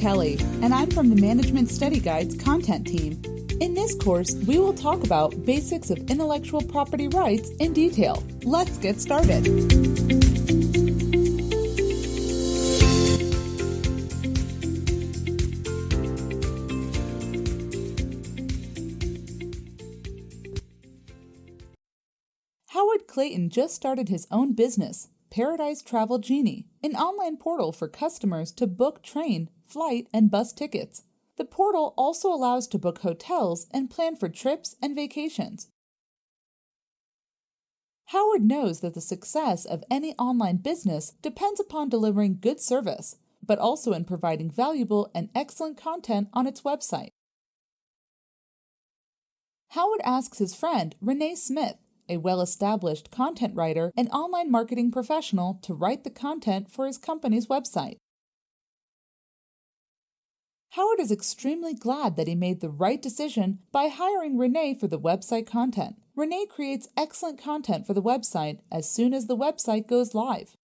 Kelly, and I'm from the Management Study Guide's content team. In this course, we will talk about basics of intellectual property rights in detail. Let's get started. Howard Clayton just started his own business, Paradise Travel Genie, an online portal for customers to book train, flight, and bus tickets. The portal also allows to book hotels and plan for trips and vacations. Howard knows that the success of any online business depends upon delivering good service, but also in providing valuable and excellent content on its website. Howard asks his friend, Renee Smith, a well-established content writer and online marketing professional, to write the content for his company's website. Howard is extremely glad that he made the right decision by hiring Renee for the website content. Renee creates excellent content for the website as soon as the website goes live.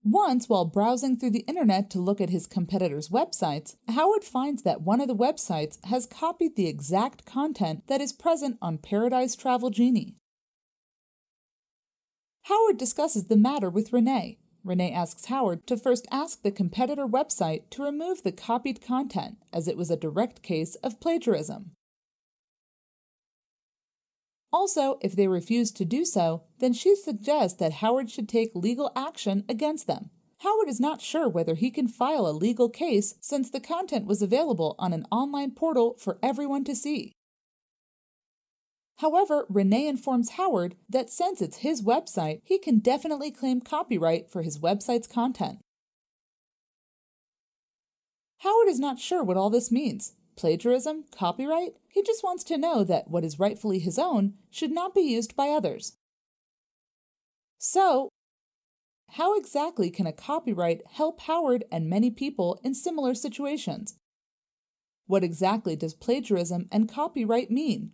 Once, while browsing through the internet to look at his competitors' websites, Howard finds that one of the websites has copied the exact content that is present on Paradise Travel Genie. Howard discusses the matter with Renee. Renee asks Howard to first ask the competitor website to remove the copied content, as it was a direct case of plagiarism. Also, if they refuse to do so, then she suggests that Howard should take legal action against them. Howard is not sure whether he can file a legal case since the content was available on an online portal for everyone to see. However, Renee informs Howard that since it's his website, he can definitely claim copyright for his website's content. Howard is not sure what all this means. Plagiarism? Copyright? He just wants to know that what is rightfully his own should not be used by others. So, how exactly can a copyright help Howard and many people in similar situations? What exactly does plagiarism and copyright mean?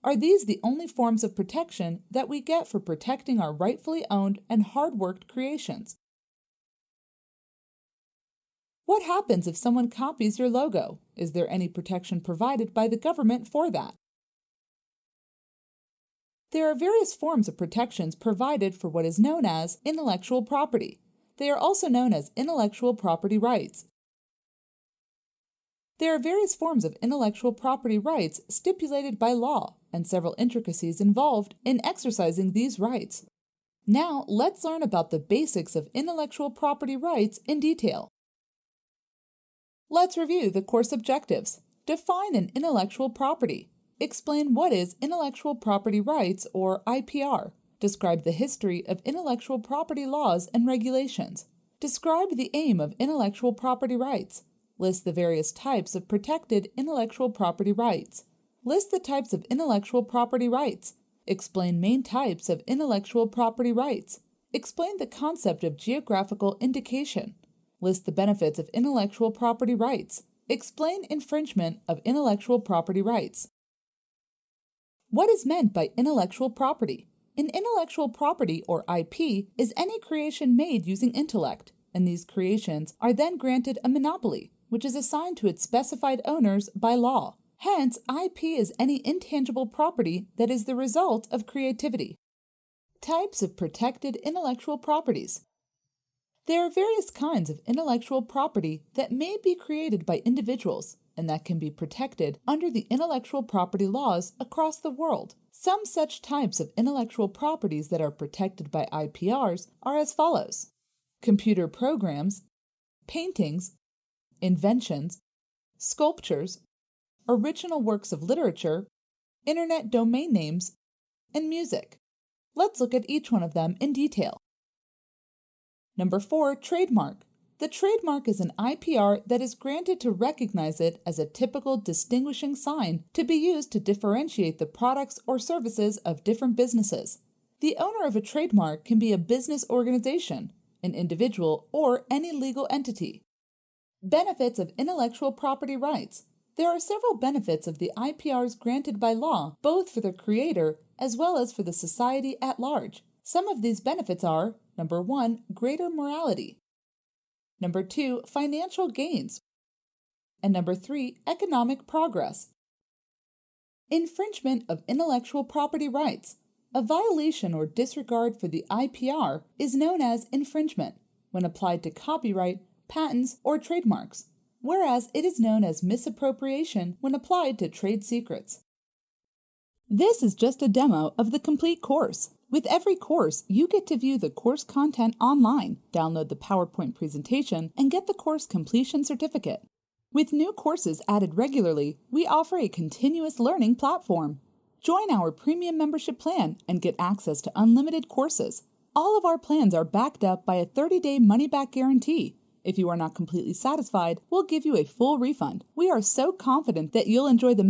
Are these the only forms of protection that we get for protecting our rightfully owned and hard-worked creations? What happens if someone copies your logo? Is there any protection provided by the government for that? There are various forms of protections provided for what is known as intellectual property. They are also known as intellectual property rights. There are various forms of intellectual property rights stipulated by law, and several intricacies involved in exercising these rights. Now, let's learn about the basics of intellectual property rights in detail. Let's review the course objectives. Define an intellectual property. Explain what is intellectual property rights, or IPR. Describe the history of intellectual property laws and regulations. Describe the aim of intellectual property rights. List the various types of protected intellectual property rights. List the types of intellectual property rights. Explain main types of intellectual property rights. Explain the concept of geographical indication. List the benefits of intellectual property rights. Explain infringement of intellectual property rights. What is meant by intellectual property? An intellectual property, or IP, is any creation made using intellect, and these creations are then granted a monopoly, which is assigned to its specified owners by law. Hence, IP is any intangible property that is the result of creativity. Types of protected intellectual properties. There are various kinds of intellectual property that may be created by individuals and that can be protected under the intellectual property laws across the world. Some such types of intellectual properties that are protected by IPRs are as follows: computer programs, paintings, inventions, sculptures, original works of literature, internet domain names, and music. Let's look at each one of them in detail. Number 4, trademark. The trademark is an IPR that is granted to recognize it as a typical distinguishing sign to be used to differentiate the products or services of different businesses. The owner of a trademark can be a business organization, an individual, or any legal entity. Benefits of intellectual property rights. There are several benefits of the IPRs granted by law, both for the creator as well as for the society at large. Some of these benefits are: Number 1, greater morality. Number 2, financial gains. And number 3, economic progress. Infringement of intellectual property rights. A violation or disregard for the IPR is known as infringement when applied to copyright, patents, or trademarks, whereas it is known as misappropriation when applied to trade secrets. This is just a demo of the complete course. With every course, you get to view the course content online, download the PowerPoint presentation, and get the course completion certificate. With new courses added regularly, we offer a continuous learning platform. Join our premium membership plan and get access to unlimited courses. All of our plans are backed up by a 30-day money-back guarantee. If you are not completely satisfied, we'll give you a full refund. We are so confident that you'll enjoy the